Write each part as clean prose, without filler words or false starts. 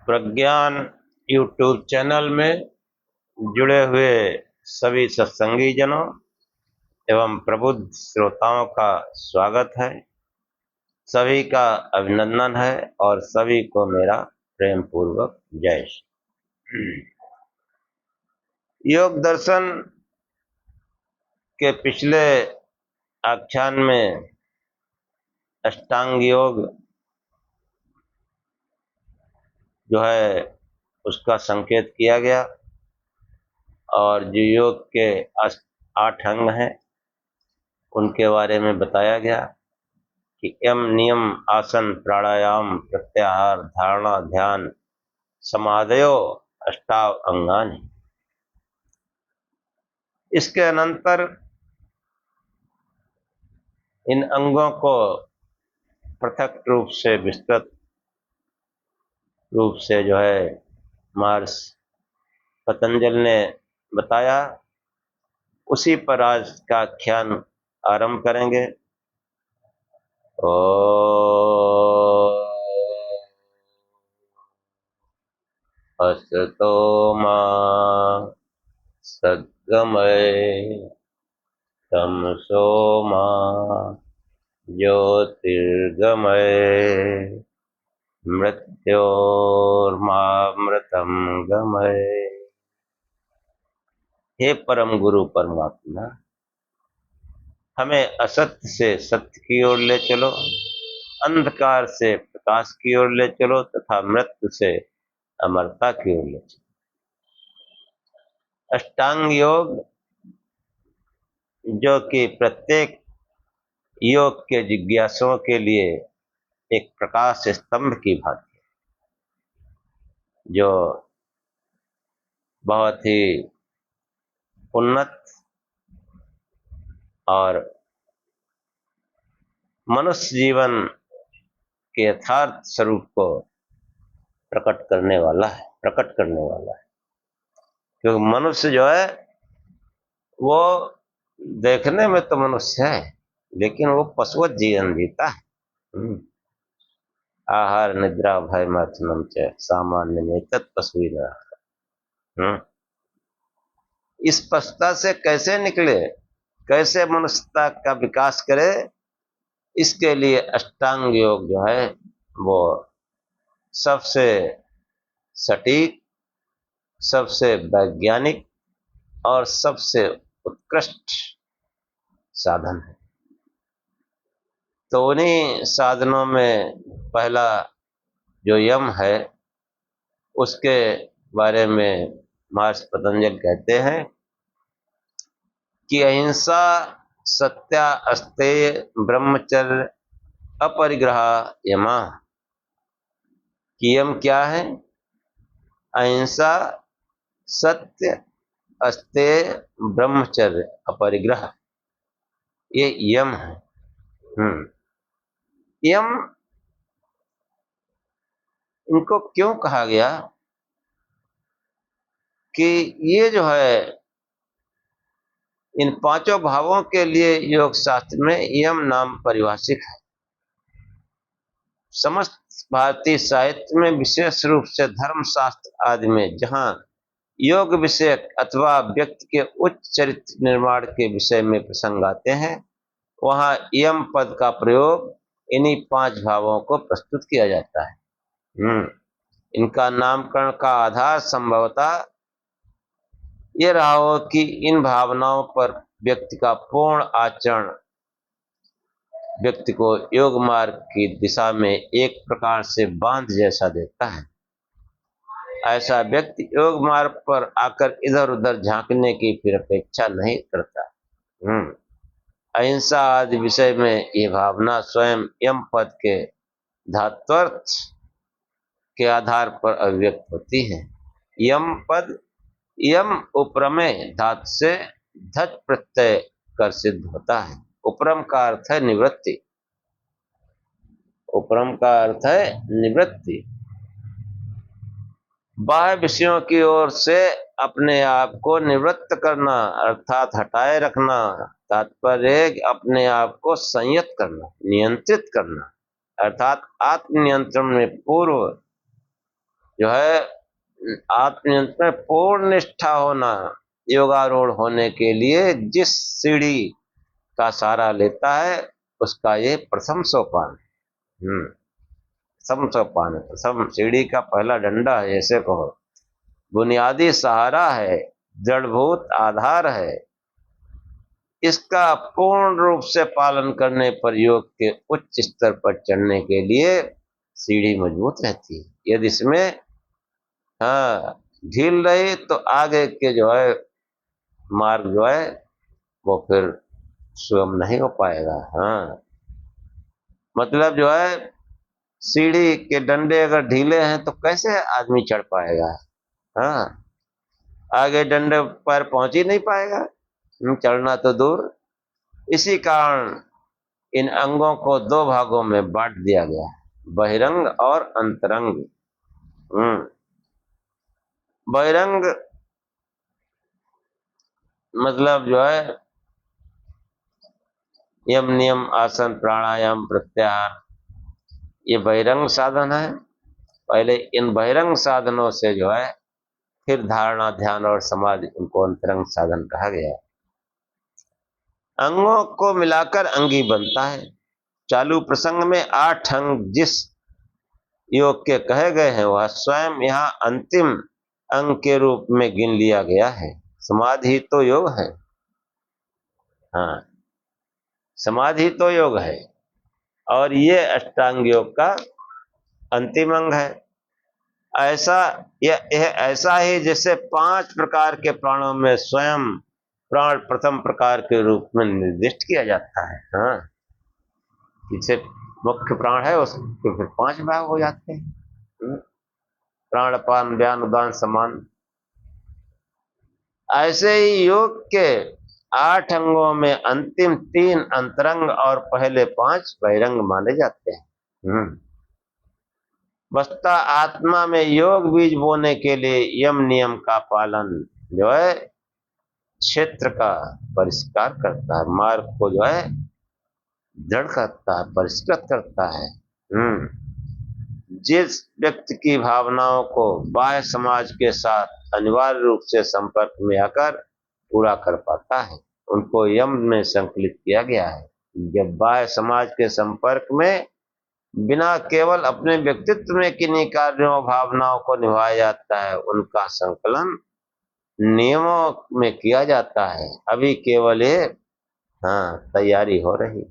प्रज्ञान YouTube channel में जुड़े हुए सभी सत्संगी जनों एवं प्रबुद्ध श्रोताओं का स्वागत है। सभी का अभिनंदन है और सभी को मेरा प्रेम पूर्वक जय श्री। योग दर्शन के पिछले आख्यान में अष्टांग योग जो है उसका संकेत किया गया और जो योग के 8 अंग हैं उनके बारे में बताया गया कि यम, नियम, आसन, प्राणायाम, प्रत्याहार, धारणा, ध्यान, समाधयो अष्टाव अंगानि। इसके अनंतर इन अंगों को पृथक रूप से विस्तृत रूप से जो है महर्षि पतंजलि ने बताया। उसी पर आज का आख्यान आरंभ करेंगे। असतो मा सद्गमय तमसो मा ज्योतिर्गमय मृत्योर्मामृतम गमय। हे परम गुरु परमात्मा, हमें असत्य से सत्य की ओर ले चलो, अंधकार से प्रकाश की ओर ले चलो तथा मृत्यु से अमरता की ओर ले चलो। अष्टांग योग जो कि प्रत्येक योग के जिज्ञासुओं के लिए एक प्रकाश स्तंभ की भांति है, जो बहुत ही उन्नत और मनुष्य जीवन के यथार्थ स्वरूप को प्रकट करने वाला है। क्योंकि मनुष्य जो है वो देखने में तो मनुष्य है, लेकिन वो पशुवत जीवन जीता है। आहार निद्रा भय मैथुनम च सामान्य नेतत् पशुविनः। इस पशुता से कैसे निकले, कैसे मनुष्यता का विकास करे, इसके लिए अष्टांग योग जो है वो सबसे सटीक, सबसे वैज्ञानिक और सबसे उत्कृष्ट साधन है। तो उन्हीं साधनों में पहला जो यम है उसके बारे में महर्षि पतंजलि कहते हैं कि अहिंसा, सत्या, अस्तेय, ब्रह्मचर्य, अपरिग्रह यमा। कि यम क्या है? अहिंसा, सत्य, अस्तेय, ब्रह्मचर्य, अपरिग्रह, ये यम है। यम इनको क्यों कहा गया कि ये जो है इन 5 भावों के लिए योग शास्त्र में यम नाम परिभाषित है। समस्त भारतीय साहित्य में, विशेष रूप से धर्म शास्त्र आदि में, जहां योग विषयक अथवा व्यक्ति के उच्च चरित्र निर्माण के विषय में प्रसंग आते हैं, वहां यम पद का प्रयोग इन्हीं 5 भावों को प्रस्तुत किया जाता है। इनका नामकरण का आधार संभवतः ये रहा हो कि इन भावनाओं पर व्यक्ति का पूर्ण आचरण व्यक्ति को योग मार्ग की दिशा में एक प्रकार से बांध जैसा देता है। ऐसा व्यक्ति योग मार्ग पर आकर इधर उधर झांकने की फिर अपेक्षा नहीं करता। अहिंसा आदि विषय में ये भावना स्वयं यम पद के धात्वर्थ के आधार पर अभिव्यक्त होती है। यम पद यम उपरमे धातु से धच प्रत्यय कर सिद्ध होता है। उपरम का अर्थ है निवृत्ति। उपरम का अर्थ है निवृत्ति। बाह्य विषयों की ओर से अपने आप को निवृत्त करना अर्थात हटाए रखना, तात्पर्य अपने आप को संयत करना, नियंत्रित करना, अर्थात आत्मनियंत्रण में पूर्व जो है आत्मनियंत्रण में पूर्ण निष्ठा होना योगारूढ़ होने के लिए जिस सीढ़ी का सहारा लेता है उसका ये प्रथम सोपान। प्रथम सोपान है, प्रथम सीढ़ी का पहला डंडा है, ऐसे कहो। बुनियादी सहारा है, जड़भूत आधार है। इसका पूर्ण रूप से पालन करने पर योग के उच्च स्तर पर चढ़ने के लिए सीढ़ी मजबूत रहती है। यदि इसमें ढील रही तो आगे के जो है मार्ग जो है वो फिर सुगम नहीं हो पाएगा। मतलब जो है सीढ़ी के डंडे अगर ढीले हैं तो कैसे आदमी चढ़ पाएगा। आगे डंडे पर पहुंच ही नहीं पाएगा, चढ़ना तो दूर। इसी कारण इन अंगों को दो भागों में बांट दिया गया है, बहिरंग और अंतरंग। बहिरंग मतलब जो है यम नियम आसन प्राणायाम प्रत्याहार, ये बहिरंग साधन है। पहले इन बहिरंग साधनों से जो है फिर धारणा ध्यान और समाधि, उनको अंतरंग साधन कहा गया है। अंगों को मिलाकर अंगी बनता है। चालू प्रसंग में 8 अंग जिस योग के कहे गए हैं वह स्वयं यहाँ अंतिम अंग के रूप में गिन लिया गया है। समाधि तो योग है। समाधि तो योग है और ये अष्टांग योग का अंतिम अंग है। ऐसा यह ऐसा ही जैसे 5 प्रकार के प्राणों में स्वयं प्राण प्रथम प्रकार के रूप में निर्दिष्ट किया जाता है। जिसे मुख्य प्राण है उसके फिर 5 भाग हो जाते हैं, प्राण अपान व्यान उदान समान। ऐसे ही योग के 8 अंगों में अंतिम 3 अंतरंग और पहले 5 बहिरंग माने जाते हैं। वस्तुतः आत्मा में योग बीज बोने के लिए यम नियम का पालन जो है क्षेत्र का परिष्कार करता है, मार्ग को जो है दृढ़ करता है, परिष्कृत करता है। जिस व्यक्ति की भावनाओं को बाह्य समाज के साथ अनिवार्य रूप से संपर्क में आकर पूरा कर पाता है उनको यम में संकलित किया गया है। जब बाह्य समाज के संपर्क में बिना केवल अपने व्यक्तित्व में किन्हीं कार्यों भावनाओं को निभाया जाता है उनका संकलन नियमों में किया जाता है। अभी केवल ये तैयारी हो रही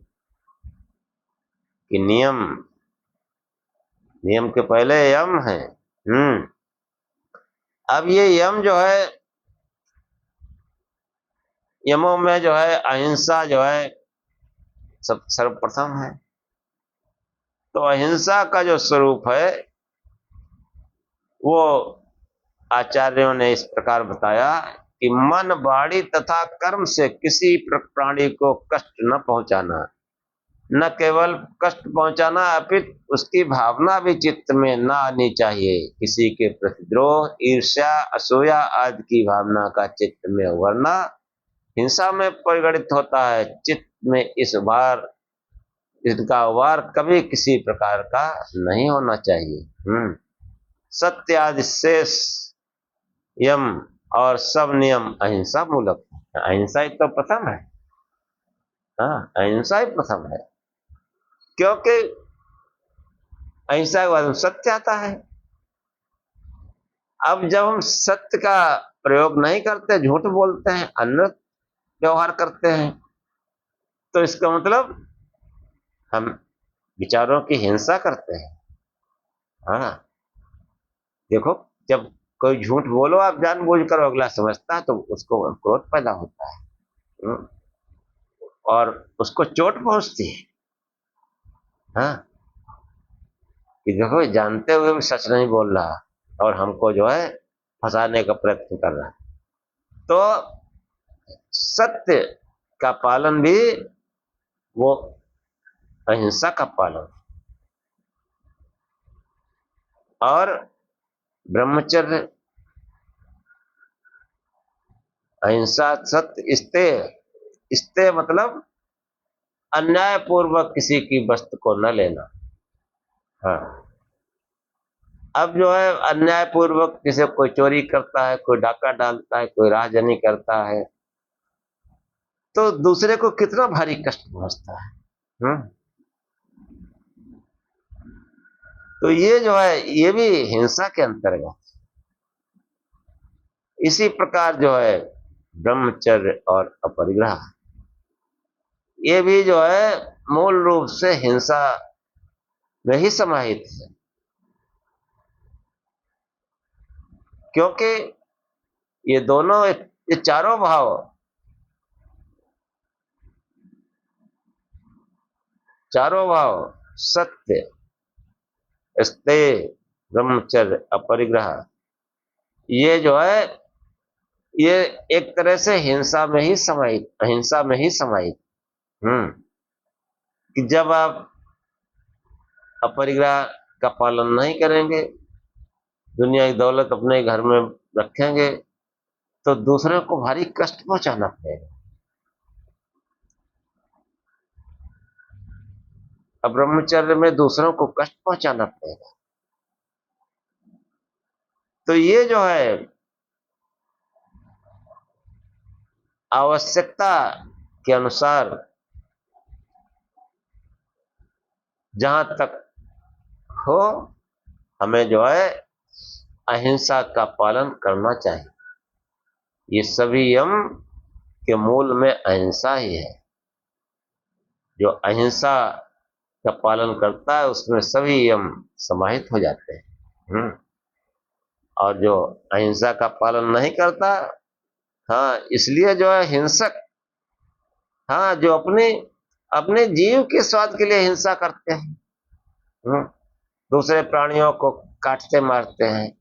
कि नियम के पहले यम है। अब ये यम जो है यमों में जो है अहिंसा जो है सब सर्वप्रथम है। तो अहिंसा का जो स्वरूप है वो आचार्यों ने इस प्रकार बताया कि मन वाणी तथा कर्म से किसी प्राणी को कष्ट न पहुंचाना, न केवल कष्ट पहुंचाना अपितु उसकी भावना भी चित्त में न आनी चाहिए। किसी के प्रति द्रोह ईर्ष्या असूया आदि की भावना का चित्त में उभरना हिंसा में परिगणित होता है। चित्त में इसका उभार कभी किसी प्रकार का नहीं होना चाहिए। सत्य आदि शेष यम और सब नियम अहिंसा मूलक है। अहिंसा ही तो प्रथम है। अहिंसा ही प्रथम है क्योंकि अहिंसा के बाद सत्य आता है। अब जब हम सत्य का प्रयोग नहीं करते, झूठ बोलते हैं, अन्य व्यवहार करते हैं, तो इसका मतलब हम विचारों की हिंसा करते हैं। देखो जब कोई झूठ बोलो आप जानबूझकर अगला समझता है तो उसको क्रोध पैदा होता है और उसको चोट पहुंचती है। कि देखो जानते हुए भी सच नहीं बोल रहा और हमको जो है फंसाने का प्रयत्न कर रहा है। तो सत्य का पालन भी वो अहिंसा का पालन और ब्रह्मचर्य अहिंसा सत्य स्तेय मतलब अन्याय पूर्वक किसी की वस्तु को न लेना। अब जो है अन्यायपूर्वक किसी कोई चोरी करता है, कोई डाका डालता है, कोई राहजनी करता है, तो दूसरे को कितना भारी कष्ट पहुंचता है। तो ये जो है ये भी हिंसा के अंतर्गत। इसी प्रकार जो है ब्रह्मचर्य और अपरिग्रह, ये भी जो है मूल रूप से हिंसा में ही समाहित है, क्योंकि ये दोनों, ये चारों भाव, सत्य, स्तेय, ब्रह्मचर्य, अपरिग्रह, ये जो है ये एक तरह से अहिंसा में ही समाहित। कि जब आप अपरिग्रह का पालन नहीं करेंगे, दुनिया की दौलत अपने घर में रखेंगे, तो दूसरे को भारी कष्ट पहुंचाना पड़ेगा। अब ब्रह्मचर्य में दूसरों को कष्ट पहुंचाना पड़ेगा। तो ये जो है आवश्यकता के अनुसार जहां तक हो, हमें जो है अहिंसा का पालन करना चाहिए। ये सभी यम के मूल में अहिंसा ही है। जो अहिंसा का पालन करता है उसमें सभी यम समाहित हो जाते हैं। और जो अहिंसा का पालन नहीं करता, हाँ, इसलिए जो है हिंसक, हाँ, जो अपने अपने जीव के स्वाद के लिए हिंसा करते हैं, दूसरे प्राणियों को काटते मारते हैं,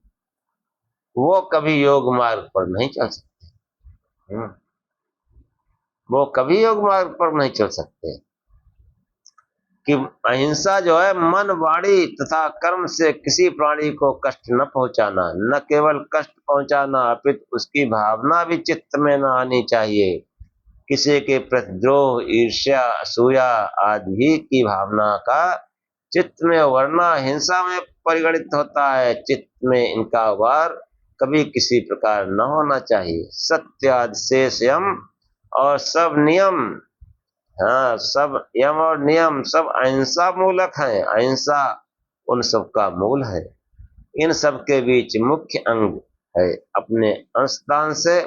वो कभी योग मार्ग पर नहीं चल सकते। वो कभी योग मार्ग पर नहीं चल सकते। कि अहिंसा जो है मन, वाणी तथा कर्म से किसी प्राणी को कष्ट न पहुंचाना, न केवल कष्ट पहुंचाना अपितु उसकी भावना भी चित्त में न आनी चाहिए। किसी के प्रति द्रोह, ईर्ष्या, असूया आदि की भावना का चित्त में वरना हिंसा में परिगणित होता है। चित्त में इनका वार कभी किसी प्रकार न होना चाहिए। सत्य आदि शेष यम और सब नियम, हाँ, सब यम और नियम सब अहिंसा मूलक हैं। अहिंसा उन सब का मूल है। इन सब के बीच मुख्य अंग है। अपने अंशदान से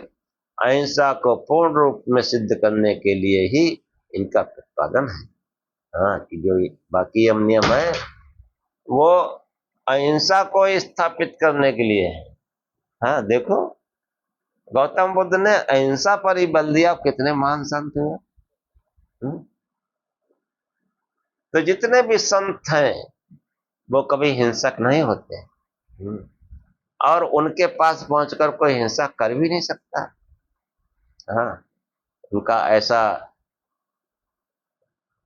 अहिंसा को पूर्ण रूप में सिद्ध करने के लिए ही इनका प्रतिपादन है। हाँ, कि जो बाकी यम नियम है वो अहिंसा को स्थापित करने के लिए है। हाँ, देखो गौतम बुद्ध ने अहिंसा पर ही बल दिया, कितने महान संत हुए। तो जितने भी संत हैं वो कभी हिंसक नहीं होते, और उनके पास पहुंचकर कोई हिंसा कर भी नहीं सकता। हाँ, उनका ऐसा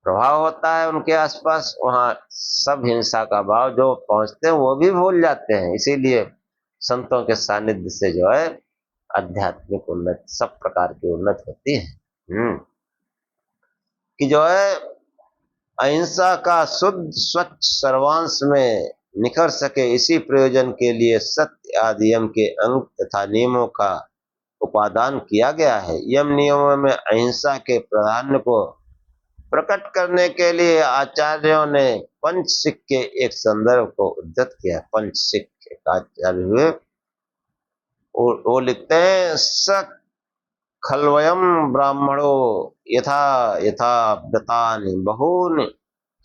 प्रभाव होता है उनके आसपास, वहां सब हिंसा का भाव जो पहुंचते हैं वो भी भूल जाते हैं। इसीलिए संतों के सानिध्य से जो है आध्यात्मिक उन्नति, सब प्रकार की उन्नति होती है। कि जो है अहिंसा का शुद्ध स्वच्छ सर्वांश में निखर सके, इसी प्रयोजन के लिए सत्य आदि यम के अंग तथा नियमों का उपादान किया गया है। यम नियमों में अहिंसा के प्राधान्य को प्रकट करने के लिए आचार्यों ने पंचसिक के एक संदर्भ को उद्धृत किया। पंचसिक एक आचार्य हुए, वो लिखते हैं, स खल्वयम ब्राह्मणो यथा यथा व्रतानि बहूनि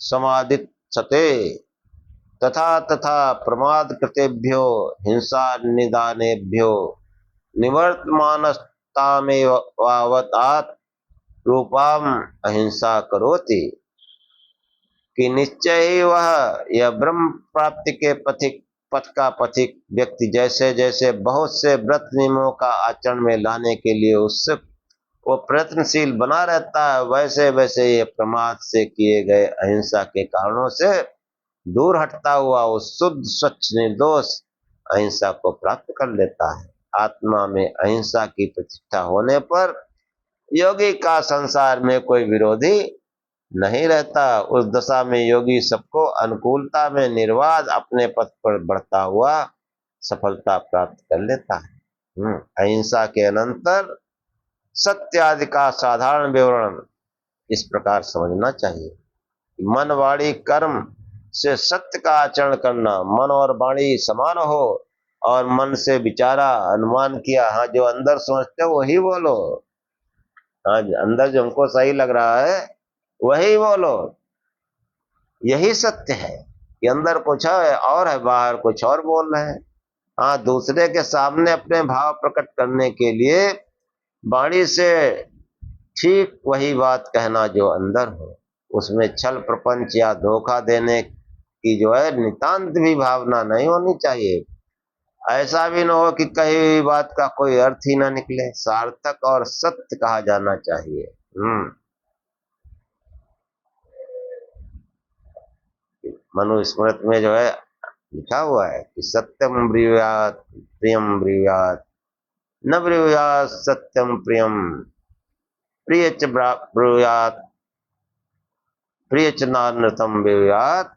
समादिच्छते तथा तथा प्रमाद कृतेभ्यो हिंसा निदानेभ्यो निवर्तमानस्तामेवावतात् रूपाम अहिंसा करोति। कि निश्चय ही वह यह ब्रह्म प्राप्ति के पथ का पथिक व्यक्ति जैसे जैसे बहुत से व्रत नियमों का आचरण में लाने के लिए उत्सुक वो प्रयत्नशील बना रहता है, वैसे वैसे ये प्रमाद से किए गए अहिंसा के कारणों से दूर हटता हुआ वो शुद्ध स्वच्छ निर्दोष अहिंसा को प्राप्त कर लेता है। आत्मा में अहिंसा की प्रतिष्ठा होने पर योगी का संसार में कोई विरोधी नहीं रहता। उस दशा में योगी सबको अनुकूलता में निर्वाध अपने पथ पर बढ़ता हुआ सफलता प्राप्त कर लेता है। अहिंसा के अनंतर सत्य आदि का साधारण विवरण इस प्रकार समझना चाहिए। मन वाणी कर्म से सत्य का आचरण करना, मन और वाणी समान हो और मन से विचारा, अनुमान किया, हाँ जो अंदर सोचते हो वही बोलो, हाँ अंदर जो हमको सही लग रहा है वही बोलो, यही सत्य है कि अंदर कुछ है और है, बाहर कुछ और बोल रहे हैं। हाँ दूसरे के सामने अपने भाव प्रकट करने के लिए वाणी से ठीक वही बात कहना जो अंदर हो, उसमें छल प्रपंच या धोखा देने की जो है नितांत भी भावना नहीं होनी चाहिए। ऐसा भी न हो कि कही हुई बात का कोई अर्थ ही ना निकले। सार्थक और सत्य कहा जाना चाहिए। मनुस्मृति में जो है लिखा हुआ है कि सत्यम ब्रूयात् प्रियम ब्रूयात्, न ब्रूयात् सत्यम प्रियम, प्रिय च ब्रूयात् प्रिय च नानृतम ब्रूयात्,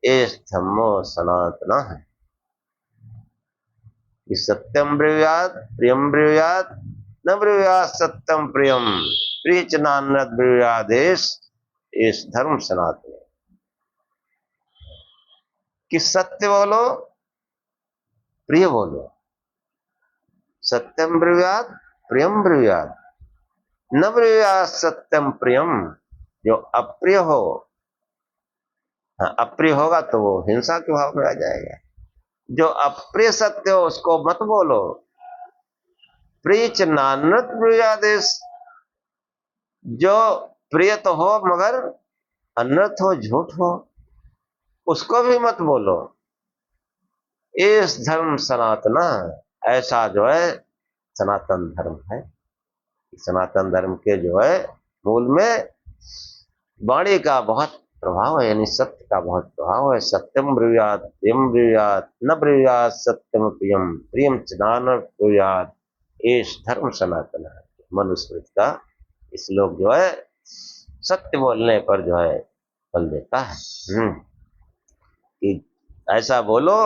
एष धम्मो सनातन है। कि सत्यम ब्रूयात् प्रियम ब्रूयात्, न ब्रूयात् सत्यम प्रियम, प्रिय च नानृत ब्रूयात्, एष धर्म सनातन। कि सत्य बोलो, प्रिय बोलो, सत्यम ब्रूयात् प्रियम ब्रूयात्, न ब्रूयात् सत्यम प्रियम, जो अप्रिय हो, हाँ अप्रिय होगा तो वो हिंसा के भाव में आ जाएगा। जो अप्रिय सत्य हो उसको मत बोलो। प्रीच नानृत ब्रूयादेश, जो प्रिय तो हो मगर अनर्थ हो, झूठ हो, उसको भी मत बोलो। इस धर्म सनातन, ऐसा जो है सनातन धर्म है। सनातन धर्म के जो है मूल में वाणी का बहुत प्रभाव है, यानी सत्य का बहुत प्रभाव है। सत्यम ब्रूयात् प्रियम ब्रूयात्, न ब्रूयात् सत्यम प्रियम, प्रियम च नानृत ब्रूयात्, एष धर्म सनातन है। मनुस्मृति का श्लोक जो है सत्य बोलने पर जो है फल देता है। कि ऐसा बोलो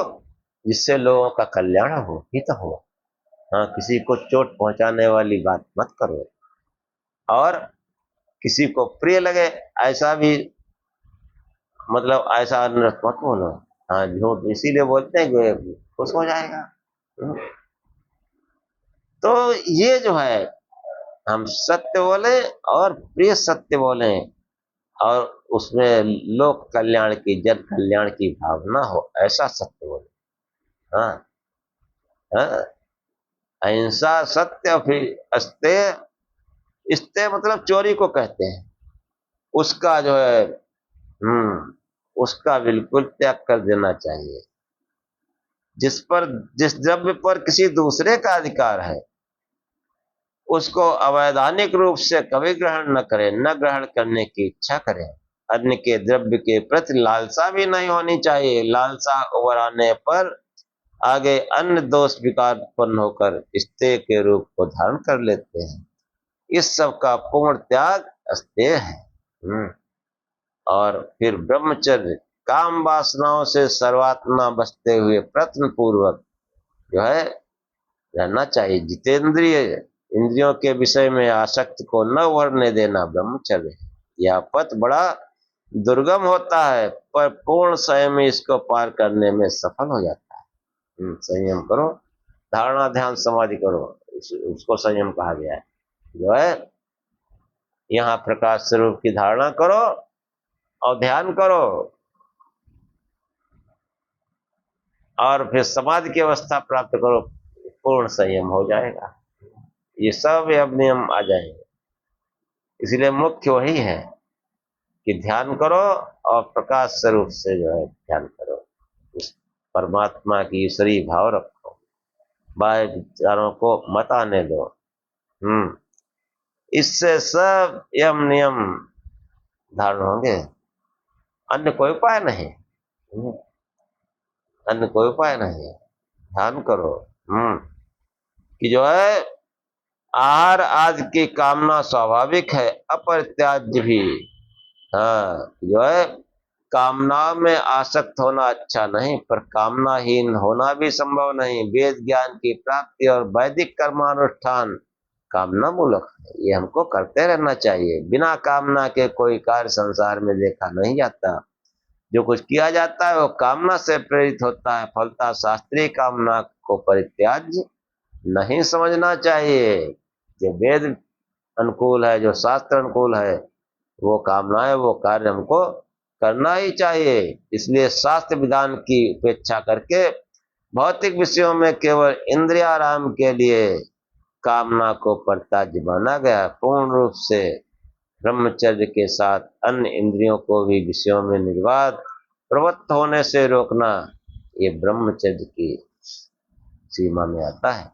जिससे लोगों का कल्याण हो, हित हो। हाँ किसी को चोट पहुंचाने वाली बात मत करो, और किसी को प्रिय लगे ऐसा भी, मतलब ऐसा अनर्थ मत बोलो। हाँ झूठ इसीलिए बोलते हैं कि खुश हो जाएगा। तो ये जो है हम सत्य बोले और प्रिय सत्य बोले, और उसमें लोक कल्याण की, जन कल्याण की भावना हो, ऐसा सत्य बोले। हाँ हाँ अहिंसा सत्य, फिर अस्तेय, इस्तेय मतलब चोरी को कहते हैं, उसका जो है उसका बिल्कुल त्याग कर देना चाहिए। जिस द्रव्य पर किसी दूसरे का अधिकार है उसको अवैधानिक रूप से कभी ग्रहण न करें, न ग्रहण करने की इच्छा करें। अन्य के द्रव्य के प्रति लालसा भी नहीं होनी चाहिए। लालसा उभर आने पर आगे अन्य दोष विकार उत्पन्न होकर स्तेय के रूप को धारण कर लेते हैं। इस सब का पूर्ण त्याग अस्तेय है। और फिर ब्रह्मचर्य, काम वासनाओं से सर्वात्मा बचते हुए प्रयत्न पूर्वक जो है रहना चाहिए। जितेंद्रिय, इंद्रियों के विषय में आसक्ति को न उभरने देना ब्रह्मचर्य है। यह पथ बड़ा दुर्गम होता है पर पूर्ण संयम इसको पार करने में सफल हो जाता है। संयम करो, धारणा ध्यान समाधि करो, उसको संयम कहा गया है। जो है यहाँ प्रकाश स्वरूप की धारणा करो और ध्यान करो, और फिर समाधि की अवस्था प्राप्त करो, पूर्ण संयम हो जाएगा। ये सब अब नियम आ जाएंगे। इसलिए मुख्य वही है कि ध्यान करो और प्रकाश स्वरूप से जो है ध्यान करो, उस परमात्मा की ईश्वरी भाव रखो, बाह्य विचारों को मत आने दो। इससे सब यम नियम धारण होंगे, अन्य कोई उपाय नहीं। अन्य कोई उपाय नहीं। ध्यान करो कि जो है आहार आदि की कामना स्वाभाविक है, अपरित्याज्य भी, हाँ, जो है कामनाओं में आसक्त होना अच्छा नहीं, पर कामनाहीन होना भी संभव नहीं। वेद ज्ञान की प्राप्ति और वैदिक कर्मानुष्ठान कामना मूलक है, ये हमको करते रहना चाहिए। बिना कामना के कोई कार्य संसार में देखा नहीं जाता। जो कुछ किया जाता है वो कामना से प्रेरित होता है, फलता शास्त्रीय कामना को परित्याज्य नहीं समझना चाहिए। जो वेद अनुकूल है, जो शास्त्र अनुकूल है, वो कामनाएं, वो कार्य हमको करना ही चाहिए। इसलिए शास्त्र विधान की उपेक्षा करके भौतिक विषयों में केवल इंद्रियाराम के लिए कामना को परित्याज्य माना गया। पूर्ण रूप से ब्रह्मचर्य के साथ अन्य इंद्रियों को भी विषयों में निर्वाध प्रवृत्त होने से रोकना, ये ब्रह्मचर्य की सीमा में आता है।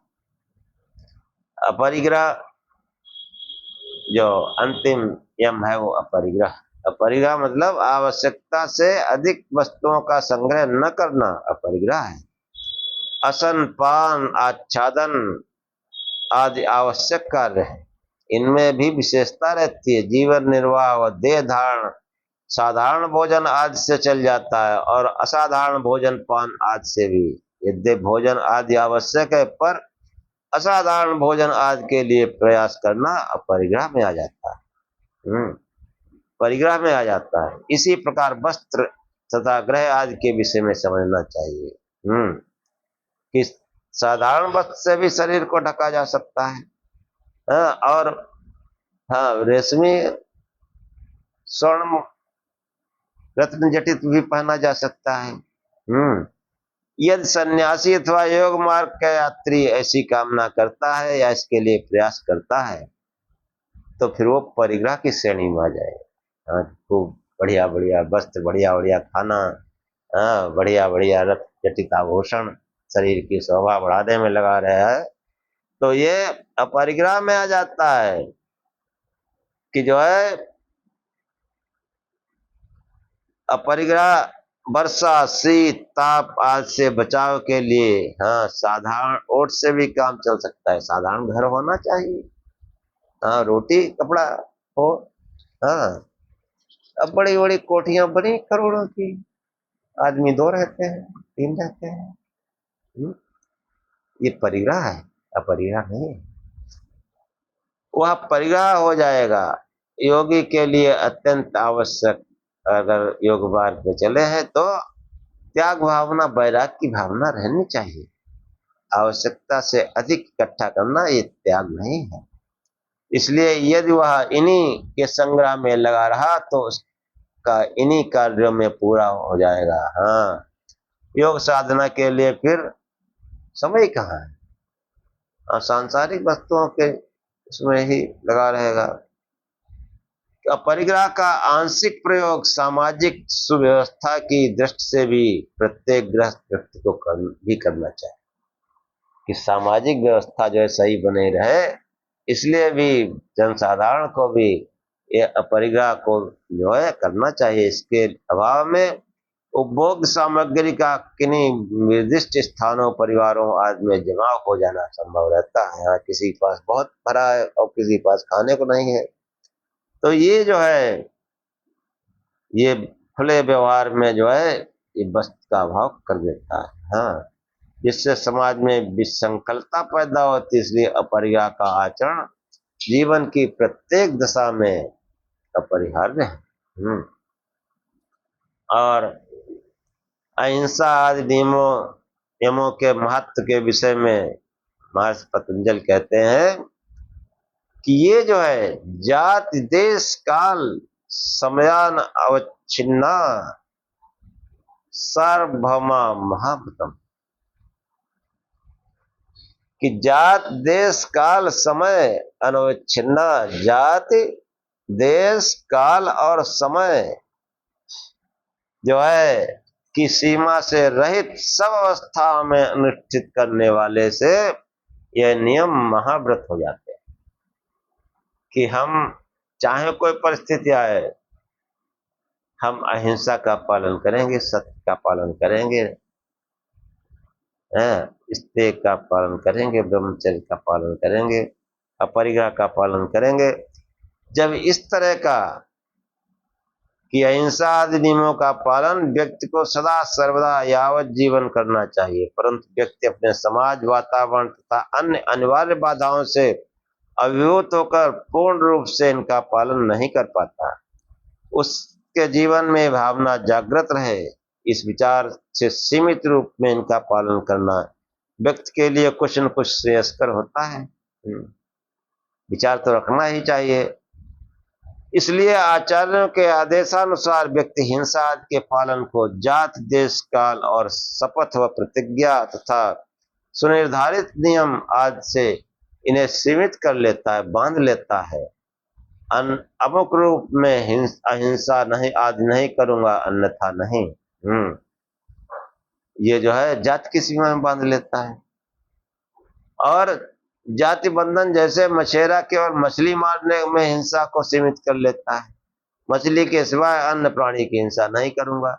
अपरिग्रह, जो अंतिम यम है वो अपरिग्रह। अपरिग्रह मतलब आवश्यकता से अधिक वस्तुओं का संग्रह न करना अपरिग्रह है। असन, पान, आच्छादन आदि आवश्यक कार्य है, इनमें भी विशेषता रहती है। जीवन निर्वाह व देह धारण साधारण भोजन आदि से चल जाता है, और असाधारण भोजन पान आदि से भी। यद्यपि भोजन आदि आवश्यक है, पर असाधारण भोजन आदि के लिए प्रयास करना अपरिग्रह में आ जाता है। परिग्रह में आ जाता है। इसी प्रकार वस्त्र तथा ग्रह आदि के विषय में समझना चाहिए कि साधारण वस्त्र से भी शरीर को ढका जा सकता है। और हाँ, रेशमी स्वर्ण रत्न जटित भी पहना जा सकता है। यदि सन्यासी अथवा योग मार्ग का यात्री ऐसी कामना करता है या इसके लिए प्रयास करता है, तो फिर वो परिग्रह की श्रेणी में आ जाएगा। खूब बढ़िया बढ़िया वस्त्र, बढ़िया बढ़िया खाना, बढ़िया बढ़िया रत्न जटित आभूषण शरीर की शोभा बढ़ाने में लगा रहा है, तो ये अपरिग्रह में आ जाता है। कि जो है अपरिग्रह वर्षा, शीत, ताप आदि से बचाव के लिए साधारण ओट से भी काम चल सकता है। साधारण घर होना चाहिए, रोटी कपड़ा हो। अब बड़ी बड़ी कोठियां बनी करोड़ों की, आदमी 2 रहते हैं, 3 रहते हैं। ये परिग्रह है, अपरिग्रह नहीं है। वह परिग्रह हो जाएगा। योगी के लिए अत्यंत आवश्यक, अगर योग मार्ग पे चले हैं तो त्याग भावना, वैराग की भावना रहनी चाहिए। आवश्यकता से अधिक इकट्ठा करना ये त्याग नहीं है। इसलिए यदि वह इन्हीं के संग्रह में लगा रहा तो उसका इन्हीं कार्यों में पूरा हो जाएगा। योग साधना के लिए फिर समय कहाँ है? सांसारिक वस्तुओं के उसमें ही लगा रहेगा। परिग्रह का आंशिक प्रयोग सामाजिक सुव्यवस्था की दृष्टि से भी प्रत्येक गृहस्थ व्यक्ति को भी करना चाहिए, कि सामाजिक व्यवस्था जो है सही बने रहे। इसलिए भी जनसाधारण को भी ये अपरिग्रह को जो है करना चाहिए। इसके अभाव में उपभोग सामग्री का किन्हीं निर्दिष्ट स्थानों, परिवारों आदि में जमाव हो जाना संभव रहता है। यहाँ किसी के पास बहुत भरा है और किसी के पास खाने को नहीं है, तो ये जो है, ये खुले व्यवहार में जो है ये वस्तु का अभाव कर देता है। जिससे समाज में विसंकलता पैदा होती है। इसलिए अपरिग्रह का आचरण जीवन की प्रत्येक दशा में अपरिहार्य है। और अहिंसा आदि नियमों के महत्व के विषय में महर्षि पतंजलि कहते हैं कि ये जो है जाति, देश, काल, समयान अवच्छिन्ना सार्वभौमा महाव्रतम, कि जात, देश, काल, समय अनवच्छिन्ना, जाति, देश, काल और समय जो है कि सीमा से रहित सब अवस्थाओं में अनुष्ठित करने वाले से यह नियम महाव्रत हो जाते हैं। कि हम चाहे कोई परिस्थिति आए, हम अहिंसा का पालन करेंगे, सत्य का पालन करेंगे, स्तेय का पालन करेंगे, ब्रह्मचर्य का पालन करेंगे, अपरिग्रह का पालन करेंगे। जब इस तरह का कि अहिंसा आदि नियमों का पालन व्यक्ति को सदा सर्वदा यावत जीवन करना चाहिए, परंतु व्यक्ति अपने समाज, वातावरण तथा अन्य अनिवार्य बाधाओं से अभिभूत होकर पूर्ण रूप से इनका पालन नहीं कर पाता। उसके जीवन में भावना जागृत रहे, इस विचार से सीमित रूप में इनका पालन करना व्यक्ति के लिए कुछ न कुछ श्रेयस्कर होता है। विचार तो रखना ही चाहिए। इसलिए आचार्यों के आदेशानुसार व्यक्ति हिंसा आदि के पालन को जात, देश, काल और शपथ व प्रतिज्ञा तथा सुनिर्धारित नियम आदि से इन्हें सीमित कर लेता है, बांध लेता है। अमुक रूप में अहिंसा नहीं आदि नहीं करूंगा, अन्यथा नहीं। ये जो है जात की सीमा में बांध लेता है। और जाति बंधन जैसे मछेरा केवल मछली मारने में हिंसा को सीमित कर लेता है, मछली के सिवाय अन्य प्राणी की हिंसा नहीं करूंगा।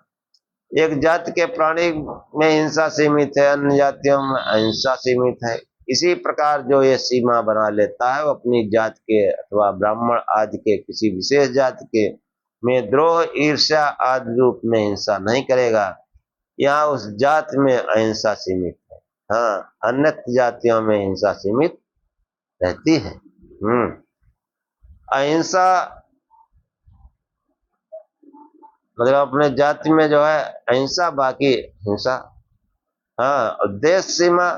एक जाति के प्राणी में हिंसा सीमित है, अन्य जातियों में अहिंसा सीमित है। इसी प्रकार जो ये सीमा बना लेता है वो अपनी जाति के अथवा ब्राह्मण आदि के किसी विशेष जाति के में द्रोह, ईर्ष्या आदि रूप में हिंसा नहीं करेगा। यहाँ उस जाति में अहिंसा सीमित है। हाँ, अन्य जातियों में हिंसा सीमित रहती है। अहिंसा मतलब अपने जाति में जो है अहिंसा, बाकी हिंसा। हाँ, और देश सीमा,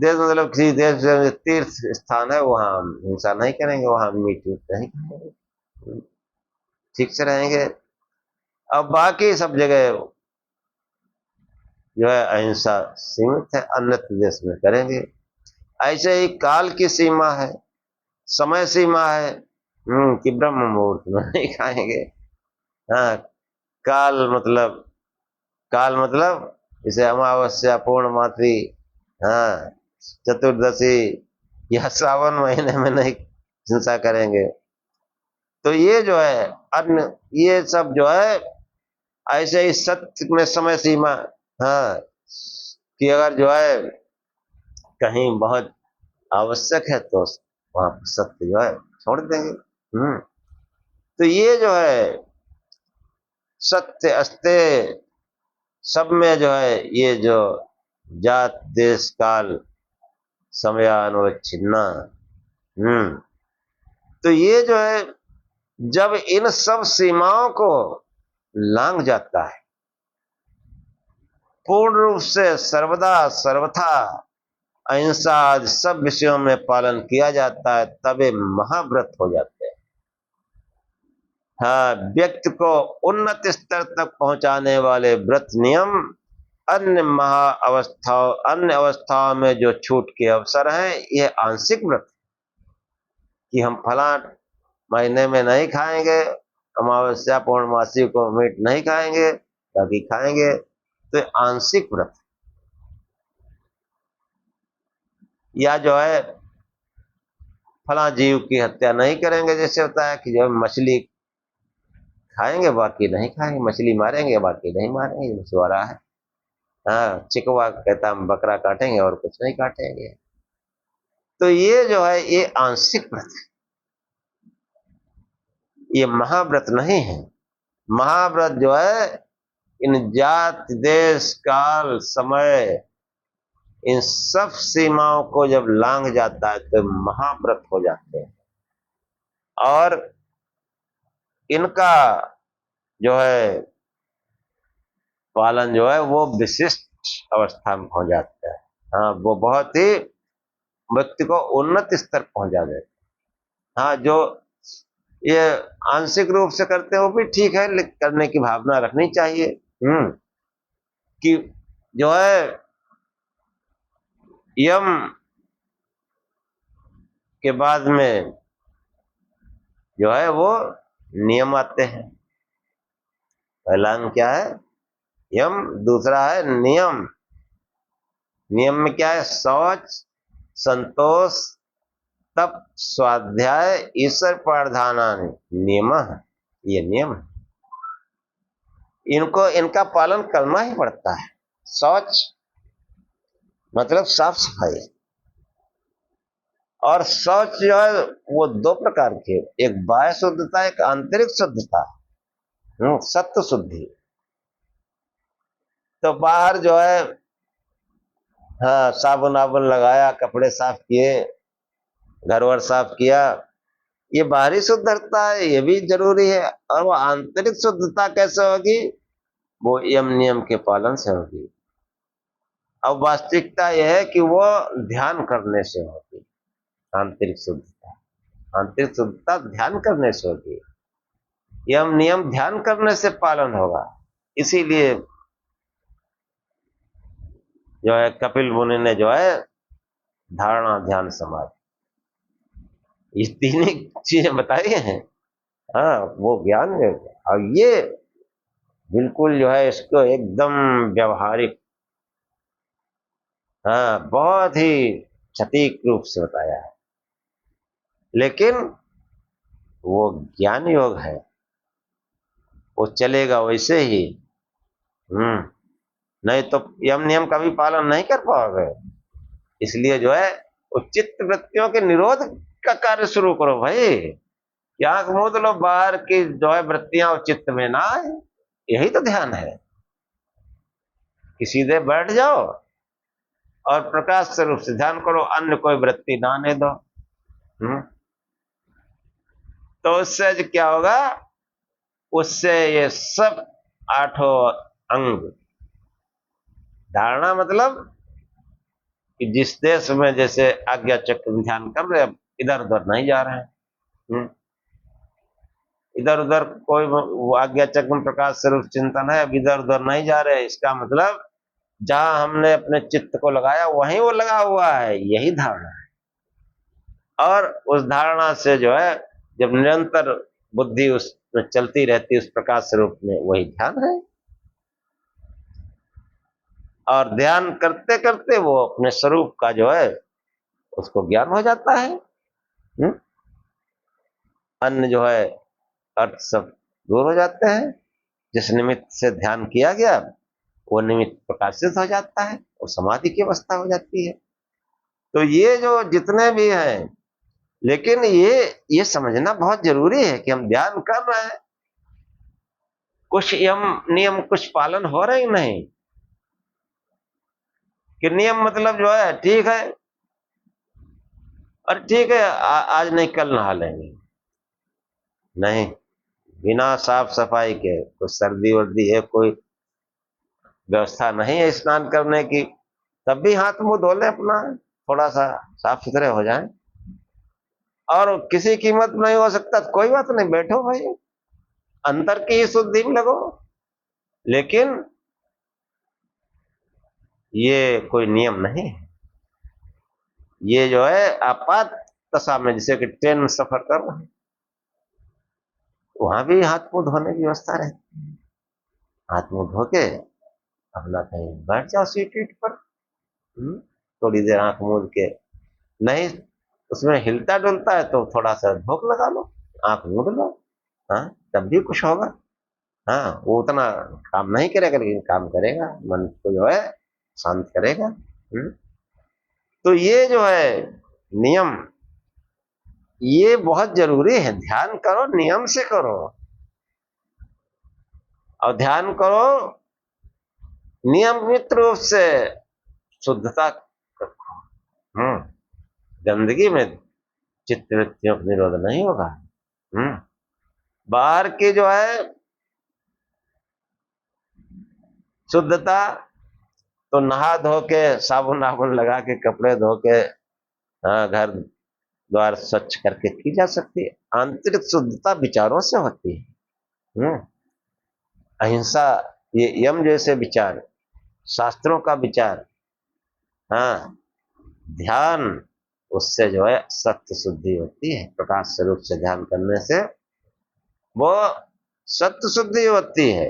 देश मतलब किसी देश तीर्थ स्थान है वहां हिंसा नहीं करेंगे, वहां मीट नहीं खाएंगे, ठीक से रहेंगे। अब बाकी सब जगह जो है अहिंसा सीमित है, अन्य देश में करेंगे। ऐसे ही काल की सीमा है, समय सीमा है कि ब्रह्म मुहूर्त में नहीं खाएंगे। हाँ, काल मतलब जैसे अमावस्या, पूर्णमासी, हाँ, चतुर्दशी या सावन महीने में नहीं हिंसा करेंगे। तो ये जो है अन्य, ये सब जो है ऐसे ही सत्य में समय सीमा। हाँ, कि अगर जो है कहीं बहुत आवश्यक है तो वहां सत्य जो है छोड़ देंगे। तो ये जो है सत्य अस्तेय सब में जो है ये जो जात, देश, काल, समयानुच्छिन्ना, तो ये जो है जब इन सब सीमाओं को लांघ जाता है, पूर्ण रूप से सर्वदा सर्वथा अहिंसा आदि सब विषयों में पालन किया जाता है, तब ये महाव्रत हो जाते हैं। हाँ, व्यक्ति को उन्नत स्तर तक पहुंचाने वाले व्रत नियम अन्य अवस्थाओं में जो छूट के अवसर हैं, ये आंशिक व्रत कि हम फला महीने में नहीं खाएंगे, अमावस्या पूर्णमासी को मीट नहीं खाएंगे, बाकी खाएंगे, तो आंशिक व्रत। या जो है फला जीव की हत्या नहीं करेंगे, जैसे होता है कि जो मछली खाएंगे बाकी नहीं खाएंगे, मछली मारेंगे बाकी नहीं मारेंगे, मछुआरा है। हाँ, चिकवा कहता हम बकरा काटेंगे और कुछ नहीं काटेंगे। तो ये जो है ये आंशिक व्रत है, ये महाव्रत नहीं है। महाव्रत जो है इन जात, देश, काल, समय, इन सब सीमाओं को जब लांघ जाता है तो महाव्रत हो जाते हैं। और इनका जो है पालन जो है वो विशिष्ट अवस्था में हो जाता है। हाँ, वो बहुत ही व्यक्ति को उन्नत स्तर पहुंचा देता है। हाँ, जो ये आंशिक रूप से करते हैं वो भी ठीक है, लेकिन करने की भावना रखनी चाहिए। कि जो है यम के बाद में जो है वो नियम आते हैं। पहला अंग क्या है? यम। दूसरा है नियम। नियम में क्या है? शौच, संतोष, तप, स्वाध्याय, ईश्वर प्रार्थना, नियम है। ये नियम है, इनको इनका पालन करना ही पड़ता है। शौच मतलब साफ सफाई, और शौच जो है वो दो प्रकार के, एक बाह्य शुद्धता, एक आंतरिक शुद्धता। सत्व शुद्धि। तो बाहर जो है, हाँ, साबुन आबुन लगाया, कपड़े साफ किए, घर वर साफ किया, ये बाहरी शुद्धता है, ये भी जरूरी है। और वो आंतरिक शुद्धता कैसे होगी? वो यम नियम के पालन से होगी। अब वास्तविकता यह है कि वो ध्यान करने से होगी। आंतरिक शुद्धता, आंतरिक शुद्धता ध्यान करने से होगी। यम नियम ध्यान करने से पालन होगा। इसीलिए जो है कपिल मुनि ने जो है धारणा, ध्यान, समाधि, ये तीन ही चीजें बताई हैं। हाँ, वो ज्ञान है। और ये बिल्कुल जो है इसको एकदम व्यवहारिक, हाँ, बहुत ही सटीक रूप से बताया है। लेकिन वो ज्ञान योग है, वो चलेगा वैसे ही। नहीं तो यम नियम का भी पालन नहीं कर पाओगे। इसलिए जो है उचित वृत्तियों के निरोध का कार्य शुरू करो भाई। क्या आंख मूंद लो, बाहर की जो है वृत्तियां उचित में ना आए, यही तो ध्यान है कि सीधे बैठ जाओ और प्रकाश स्वरूप से ध्यान करो, अन्य कोई वृत्ति ना आने दो। तो उससे क्या होगा? उससे ये सब आठों अंग, धारणा मतलब कि जिस देश में जैसे आज्ञा चक्र में ध्यान कर रहे, अब इधर उधर नहीं जा रहे हैं, इधर उधर कोई आज्ञा चक्र में प्रकाश स्वरूप चिंतन है, अब इधर उधर नहीं जा रहे। इसका मतलब जहां हमने अपने चित्त को लगाया वहीं वो लगा हुआ है, यही धारणा है। और उस धारणा से जो है जब निरंतर बुद्धि उसमें चलती रहती है, उस प्रकाश स्वरूप में, वही ध्यान है। और ध्यान करते करते वो अपने स्वरूप का जो है उसको ज्ञान हो जाता है। अन्य जो है अर्थ सब दूर हो जाते हैं। जिस निमित्त से ध्यान किया गया वो निमित्त प्रकाशित हो जाता है और समाधि की अवस्था हो जाती है। तो ये जो जितने भी हैं, लेकिन ये समझना बहुत जरूरी है कि हम ध्यान कर रहे हैं, कुछ यम नियम कुछ पालन हो रहे ही नहीं। कि नियम मतलब जो है ठीक है, और ठीक है आज नहीं कल नहा लेंगे, नहीं, बिना साफ सफाई के, कुछ सर्दी वर्दी है, कोई व्यवस्था नहीं है स्नान करने की, तब भी हाथ मुंह धो ले अपना, थोड़ा सा साफ सुथरे हो जाए। और किसी कीमत नहीं हो सकता तो कोई बात नहीं, बैठो भाई, अंतर की ही शुद्धि में लगो। लेकिन ये कोई नियम नहीं है। ये जो है आपात दशा में, जैसे कि ट्रेन में सफर कर रहे हैं, वहां भी हाथ मुंह धोने की व्यवस्था रहती है। हाथ मुंह धो के अपना कहीं बैठ जाओ सीट वीट पर, थोड़ी देर आंख मूंद के, नहीं उसमें हिलता डुलता है तो थोड़ा सा धोख लगा लो, आंख मूंद लो, हाँ, तब भी कुछ होगा। हाँ, वो उतना काम नहीं करेगा लेकिन काम करेगा, मन को जो है शांत करेगा। तो ये जो है नियम, ये बहुत जरूरी है। ध्यान करो, नियम से करो, और ध्यान करो नियमित रूप से, शुद्धता रखो। गंदगी में चित्त वृत्तियों का निरोध नहीं होगा। बाहर की जो है शुद्धता तो नहा धो के, साबुन आबुन लगा के, कपड़े धो के, हाँ, घर द्वार स्वच्छ करके की जा सकती है। आंतरिक शुद्धता विचारों से होती है। अहिंसा, ये यम जैसे विचार, शास्त्रों का विचार, हाँ, ध्यान, उससे जो है सत्य शुद्धि होती है। प्रकाश स्वरूप से ध्यान करने से वो सत्य शुद्धि होती है।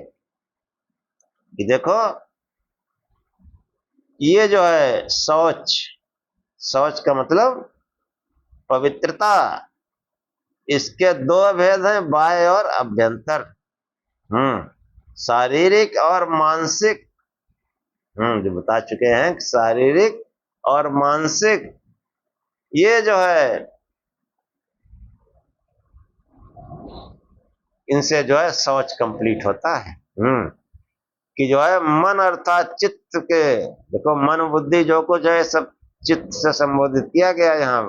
कि देखो ये जो है शौच, शौच का मतलब पवित्रता, इसके दो भेद हैं, बाह्य और अभ्यंतर। शारीरिक और मानसिक, जो बता चुके हैं, शारीरिक और मानसिक, ये जो है इनसे जो है शौच कंप्लीट होता है। कि जो है मन अर्थात चित्त के, देखो मन बुद्धि जो कुछ है सब चित्त से संबोधित किया गया यहाँ।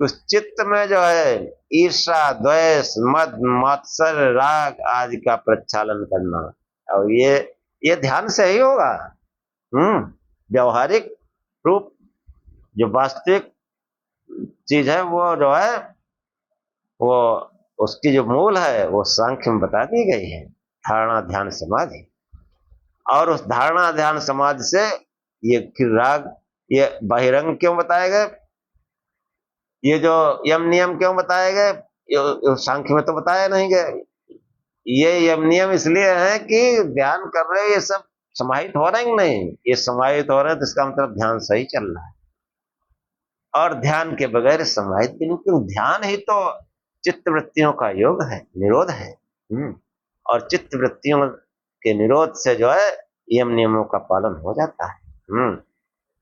उस चित्त में जो है ईर्षा द्वेष मद मात्सर्य राग आदि का प्रक्षालन करना, और ये ध्यान से ही होगा। व्यवहारिक रूप जो वास्तविक चीज है वो जो है वो उसकी जो मूल है वो सांख्य में बता दी गई है, धारणा ध्यान समाधि। और उस धारणा ध्यान समाधि से ये फिर राग, ये बहिरंग क्यों बताए गए, ये जो यम नियम क्यों बताए गए, सांख्य में तो बताया नहीं गए। ये यम नियम इसलिए है कि ध्यान कर रहे ये सब समाहित हो रहे हैं नहीं, ये समाहित हो रहे हैं तो इसका मतलब ध्यान सही चल रहा है। और ध्यान के बगैर समाहित भी नहीं, क्यों, ध्यान ही तो चित्त वृत्तियों का योग है, निरोध है। और चित्त वृत्तियों के निरोध से जो है यम नियमों का पालन हो जाता है।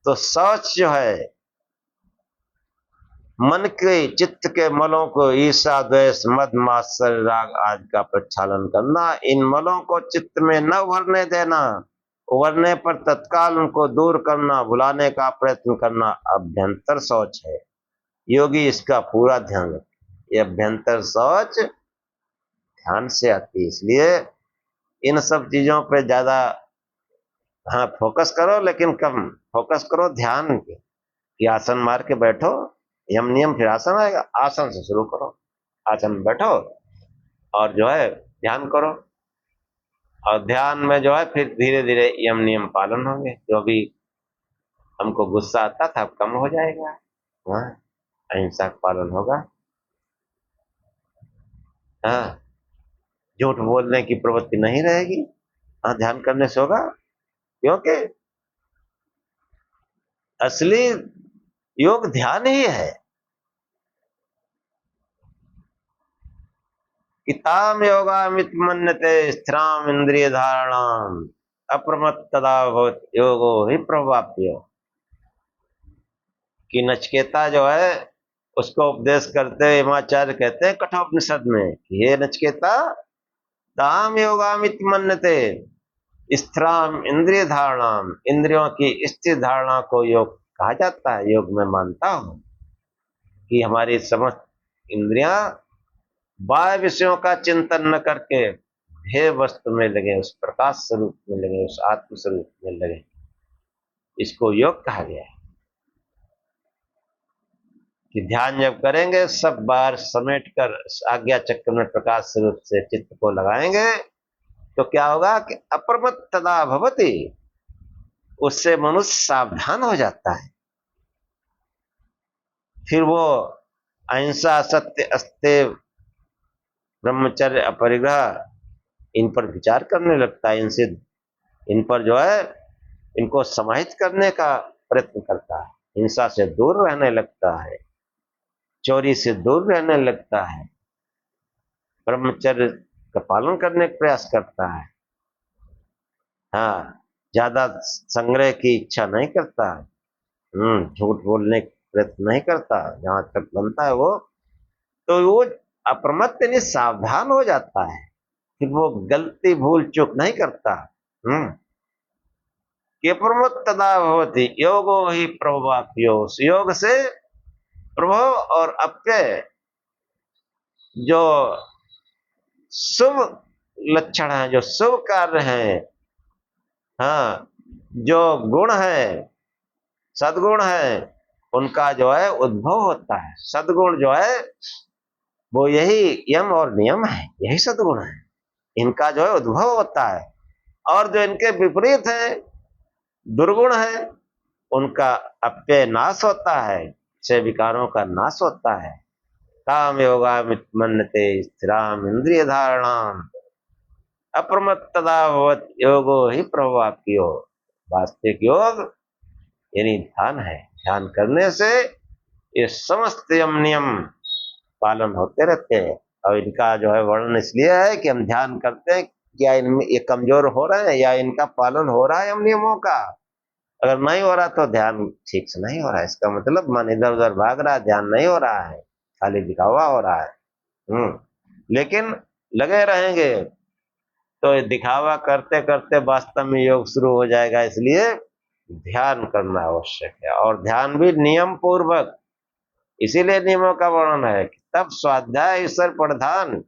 तो शौच जो है मन के चित्त के मलों को ईर्षा द्वेष मद मात्सर्य राग आदि का प्रक्षालन करना, इन मलों को चित्त में न उभरने देना, उभरने पर तत्काल उनको दूर करना, भुलाने का प्रयत्न करना अभ्यंतर शौच है। योगी इसका पूरा ध्यान रखे। ये अभ्यंतर शौच ध्यान से आती है, इसलिए इन सब चीजों पे ज्यादा फोकस करो, लेकिन कम फोकस करो ध्यान के, कि आसन मार के बैठो, यम नियम फिर आसन आएगा, आसन से शुरू करो, आसन में बैठो और जो है ध्यान करो, और ध्यान में जो है फिर धीरे धीरे यम नियम पालन होंगे। जो भी हमको गुस्सा आता था अब कम हो जाएगा, वहाँ अहिंसा का पालन होगा। हाँ, झूठ बोलने की प्रवृत्ति नहीं रहेगी, ध्यान करने से होगा। क्योंकि असली योग ध्यान ही है। ताम योगामित मन्यते स्थिराम इंद्रिय धारणाम अप्रमत्तदा भवति योगो हि प्रवाप्यो। कि नचिकेता जो है उसको उपदेश करते हिमाचार्य कहते हैं कठोपनिषद में कि हे नचिकेता, ताम योगामित मन्यते स्थिराम इंद्रिय धारणाम, इंद्रियों की स्थिर धारणा को योग कहा जाता है। योग में मानता हूं कि हमारी समस्त इंद्रियां बाह्य विषयों का चिंतन न करके हे वस्तु में लगे, उस प्रकाश स्वरूप में लगे, उस आत्म स्वरूप में लगे, इसको योग कहा गया है। कि ध्यान जब करेंगे सब बार समेट कर आज्ञा चक्र में प्रकाश स्वरूप से चित्त को लगाएंगे तो क्या होगा कि अप्रमत्तदा भवति, उससे मनुष्य सावधान हो जाता है। फिर वो अहिंसा सत्य अस्तेय ब्रह्मचर्य अपरिग्रह इन पर विचार करने लगता है, इनसे इन पर जो है इनको समाहित करने का प्रयत्न करता है, हिंसा से दूर रहने लगता है, चोरी से दूर रहने लगता है, ब्रह्मचर्य का पालन करने का प्रयास करता है। हाँ, ज्यादा संग्रह की इच्छा नहीं करता, झूठ बोलने का प्रयत्न नहीं करता, जहां तक बनता है वो, तो वो अप्रमत्त यानी सावधान हो जाता है। फिर वो गलती भूल चूक नहीं करता। कि प्रमत्तदा भवति योगो ही प्रभाप्यो, योग से प्रभव और अप्यय जो शुभ लक्षण है, जो शुभ कार्य है, हाँ, जो गुण है, सद्गुण है, उनका जो है उद्भव होता है। सद्गुण जो है वो यही यम और नियम है, यही सद्गुण है, इनका जो है उद्भव होता है। और जो इनके विपरीत है, दुर्गुण है, उनका अपव्यय नाश होता है, से विकारों का नाश होता है। ताम योगामित मन्यते स्थिराम इंद्रिय धारणाम अप्रमत्तदा भवति योगो हि प्रवाप्यो। वास्तविक योग यानी ध्यान है। ध्यान करने से ये समस्त यम नियम पालन होते रहते हैं। और इनका जो है वर्णन इसलिए है कि हम ध्यान करते हैं, क्या इनमें ये कमजोर हो रहे हैं या इनका पालन हो रहा है यम नियमों का। अगर नहीं हो रहा तो ध्यान ठीक से नहीं हो रहा है, इसका मतलब मन इधर उधर भाग रहा है, ध्यान नहीं हो रहा है, खाली दिखावा हो रहा है। लेकिन लगे रहेंगे तो ये दिखावा करते करते वास्तव में योग शुरू हो जाएगा। इसलिए ध्यान करना आवश्यक है, और ध्यान भी नियम पूर्वक। इसीलिए नियमों का वर्णन है कि तब स्वाध्याय ईश्वर प्रधान,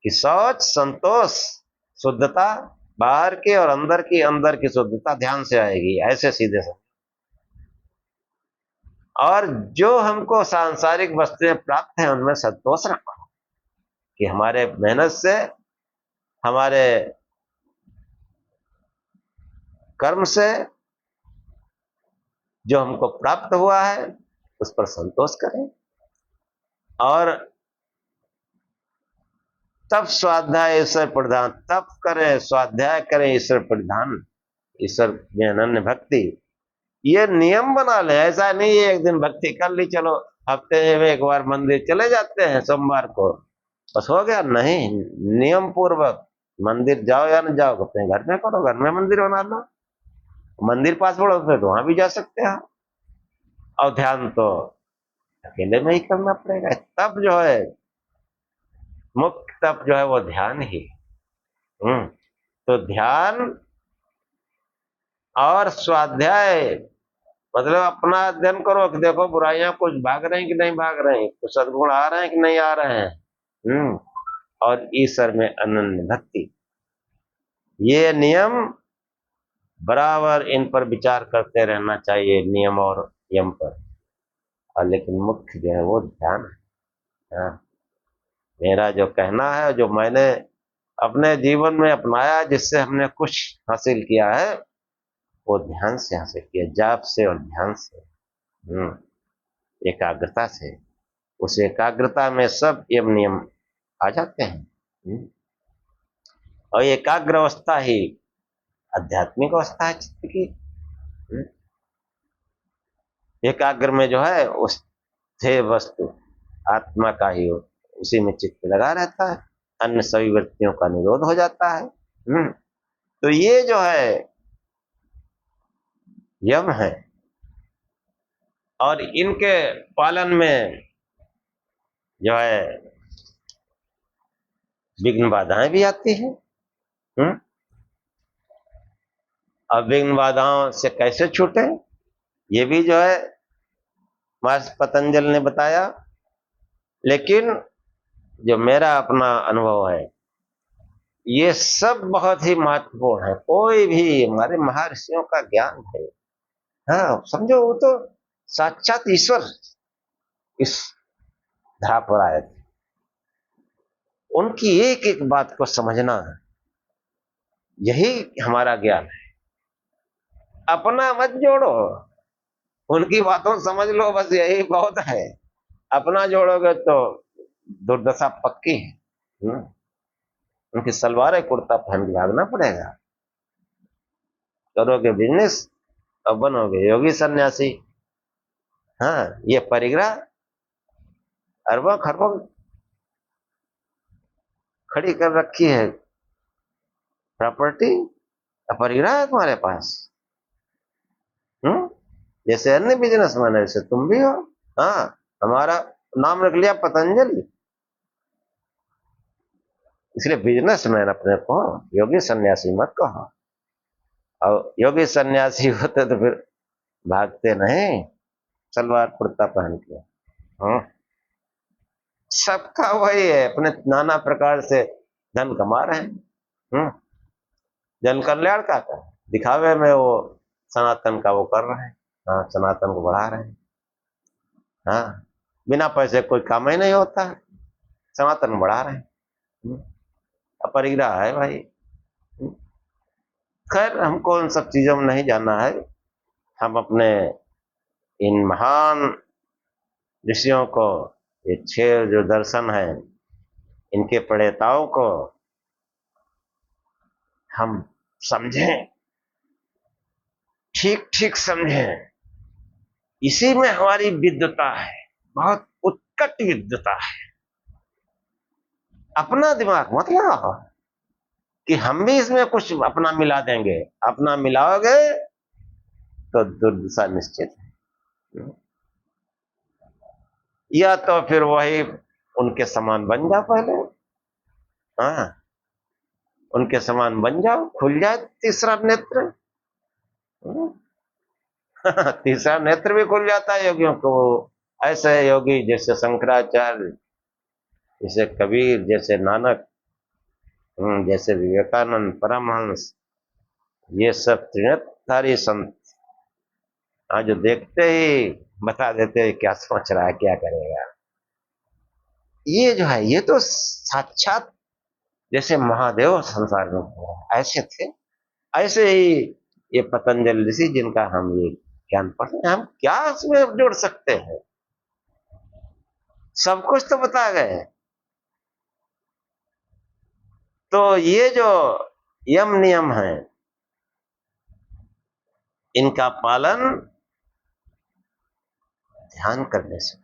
कि शौच, संतोष, शुद्धता बाहर की और अंदर की शुद्धता ध्यान से आएगी, ऐसे सीधे से। और जो हमको सांसारिक वस्तुएं प्राप्त हैं उनमें संतोष रखो, कि हमारे मेहनत से, हमारे कर्म से जो हमको प्राप्त हुआ है उस पर संतोष करें। और तब स्वाध्याय ईश्वर प्रधान, तब करें, स्वाध्याय करें ईश्वर प्रधान, ईश्वर में अनन्य भक्ति। ये नियम बना ले, ऐसा नहीं है एक दिन भक्ति कर ली, चलो हफ्ते में एक बार मंदिर चले जाते हैं सोमवार को, बस हो गया। नहीं, नियम पूर्वक मंदिर जाओ या न जाओ, अपने घर में करो, घर में मंदिर बना लो। मंदिर पास पड़ोस में तो वहां भी जा सकते हैं। और ध्यान तो अकेले में ही करना पड़ेगा। तब जो है मुख्य तप जो है वो ध्यान ही। तो ध्यान और स्वाध्याय मतलब अपना अध्ययन करो कि देखो बुराइयां कुछ भाग रही कि नहीं भाग रही, कुछ सद्गुण आ रहे हैं कि नहीं आ रहे हैं। और ईश्वर में अनन्य भक्ति, ये नियम बराबर इन पर विचार करते रहना चाहिए, नियम और यम पर। और लेकिन मुख्य जो है वो ध्यान है। हाँ, मेरा जो कहना है, जो मैंने अपने जीवन में अपनाया, जिससे हमने कुछ हासिल किया है, वो ध्यान से हासिल किया, जाप से और ध्यान से, एकाग्रता से। उस एकाग्रता में सब यम नियम आ जाते हैं। और एकाग्र अवस्था ही आध्यात्मिक अवस्था है चित्त की। एकाग्र में जो है उस ध्येय वस्तु आत्मा का ही हो, उसी में चित्त लगा रहता है, अन्य सभी वृत्तियों का निरोध हो जाता है। तो ये जो है यम है, और इनके पालन में जो है विघ्न बाधाएं भी आती हैं। अब विघ्न बाधाओं से कैसे छूटे, ये भी जो है महर्षि पतंजल ने बताया। लेकिन जो मेरा अपना अनुभव है, ये सब बहुत ही महत्वपूर्ण है। कोई भी हमारे महर्षियों का ज्ञान है, हाँ समझो, वो तो साक्षात ईश्वर इस धरा पर आए थे। उनकी एक एक बात को समझना, यही हमारा ज्ञान है। अपना मत जोड़ो, उनकी बातों समझ लो, बस यही बहुत है। अपना जोड़ोगे तो दुर्दशा पक्की है। उनकी सलवार कुर्ता पहन के भागना पड़ेगा। करोगे बिजनेस और बनोगे योगी सन्यासी। हाँ, ये परिग्रह अरबों खरबों खड़ी कर रखी है प्रॉपर्टी, परिग्रह है तुम्हारे पास। जैसे अन्य बिजनेसमैन है, जैसे तुम भी हो। हाँ, हमारा नाम रख लिया पतंजलि, इसलिए बिजनेसमैन अपने को, योगी सन्यासी मत कहो। और योगी सन्यासी होते तो फिर भागते नहीं सलवार कुर्ता पहन के। सबका वही है, अपने नाना प्रकार से धन कमा रहे हैं। जन कल्याण का दिखावे में वो सनातन का वो कर रहे हैं। हाँ, सनातन को बढ़ा रहे हैं। हाँ, बिना पैसे कोई काम ही नहीं होता है, सनातन बढ़ा रहे हैं। अपरिग्रह है भाई। खैर, हमको उन सब चीजों में नहीं जाना है। हम अपने इन महान ऋषियों को, ये 6 जो दर्शन है, इनके प्रणेताओं को हम समझें, ठीक ठीक समझें। इसी में हमारी विद्वता है, बहुत उत्कट विद्वता है। अपना दिमाग मत लगाओ कि हम भी इसमें कुछ अपना मिला देंगे। अपना मिलाओगे तो दुर्दशा निश्चित है। या तो फिर वही उनके समान बन जाओ पहले। हाँ, उनके समान बन जाओ, खुल जाए तीसरा नेत्र। तीसरा नेत्र भी खुल जाता है योगियों को। ऐसे योगी जैसे शंकराचार्य, जैसे कबीर, जैसे नानक, जैसे विवेकानंद, परमहंस, ये सब त्रिनेत्रधारी संत, जो देखते ही बता देते हैं क्या सोच रहा है, क्या करेगा। ये जो है, ये तो साक्षात जैसे महादेव संसार में ऐसे थे, ऐसे ही ये पतंजलि ऋषि, जिनका हम ये ज्ञान पढ़ते हैं, हम क्या उसमें जोड़ सकते हैं? सब कुछ तो बता गए। तो ये जो यम नियम है, इनका पालन ध्यान करने से।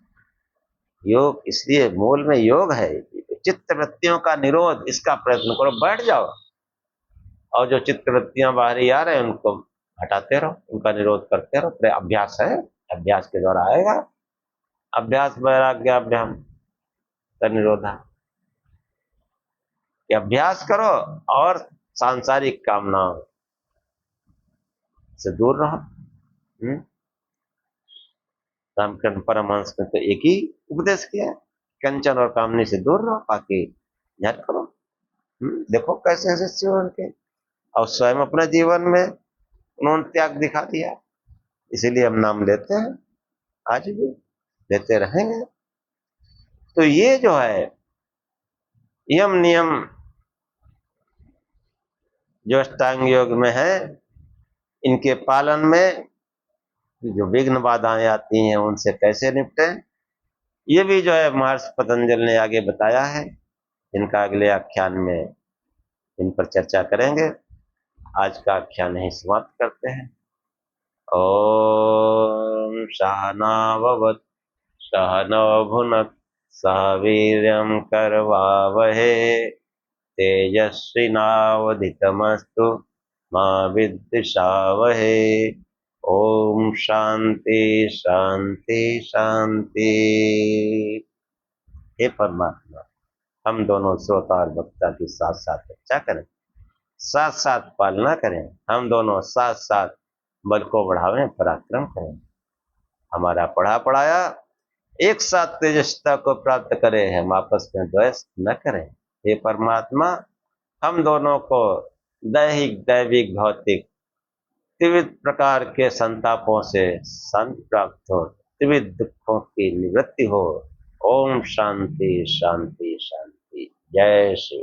योग इसलिए मूल में योग है, चित्त वृत्तियों का निरोध, इसका प्रयत्न करो, बैठ जाओ और जो चित्त वृत्तियां बाहरी आ रहे हैं उनको हटाते रहो, उनका निरोध करते रहो। तो अभ्यास है, अभ्यास के द्वारा आएगा। अभ्यास वैराग्याभ्याम का निरोधा, कि अभ्यास करो और सांसारिक कामनाओं से दूर रहो। रामकृष्ण परमहंस ने तो एक ही उपदेश किया है, कंचन और कामनी से दूर रहो, बाकी ध्यान करो। देखो कैसे शिष्य हो उनके, और स्वयं अपने जीवन में उन्होंने त्याग दिखा दिया। इसीलिए हम नाम लेते हैं, आज भी लेते रहेंगे। तो ये जो है यम नियम जो अष्टांग योग में है, इनके पालन में जो विघ्न बाधाएं आती हैं उनसे कैसे निपटे, ये भी जो है महर्षि पतंजलि ने आगे बताया है। इनका अगले आख्यान में इन पर चर्चा करेंगे। आज का आख्यान यहीं समाप्त करते हैं। ओम सहना भवतु सहनौ भुनक्तु सह वीर्यं करवावहे तेजस्विनावधीतमस्तु मा विद्विषावहे। ओम शांति शांति शांति। हे परमात्मा, हम दोनों श्रोता और वक्ता की साथ साथ चर्चा करें, साथ साथ पालना करें, हम दोनों साथ साथ बल को बढ़ावें, पराक्रम करें। हमारा पढ़ा पढ़ाया एक साथ तेजस्विता को प्राप्त करें, हम आपस में द्वेष न करें। हे परमात्मा, हम दोनों को दैहिक, दैविक, भौतिक त्रिविध प्रकार के संतापों से शांति प्राप्त हो, त्रिविध दुखों की निवृत्ति हो। ओम शांति शांति शांति। जय श्री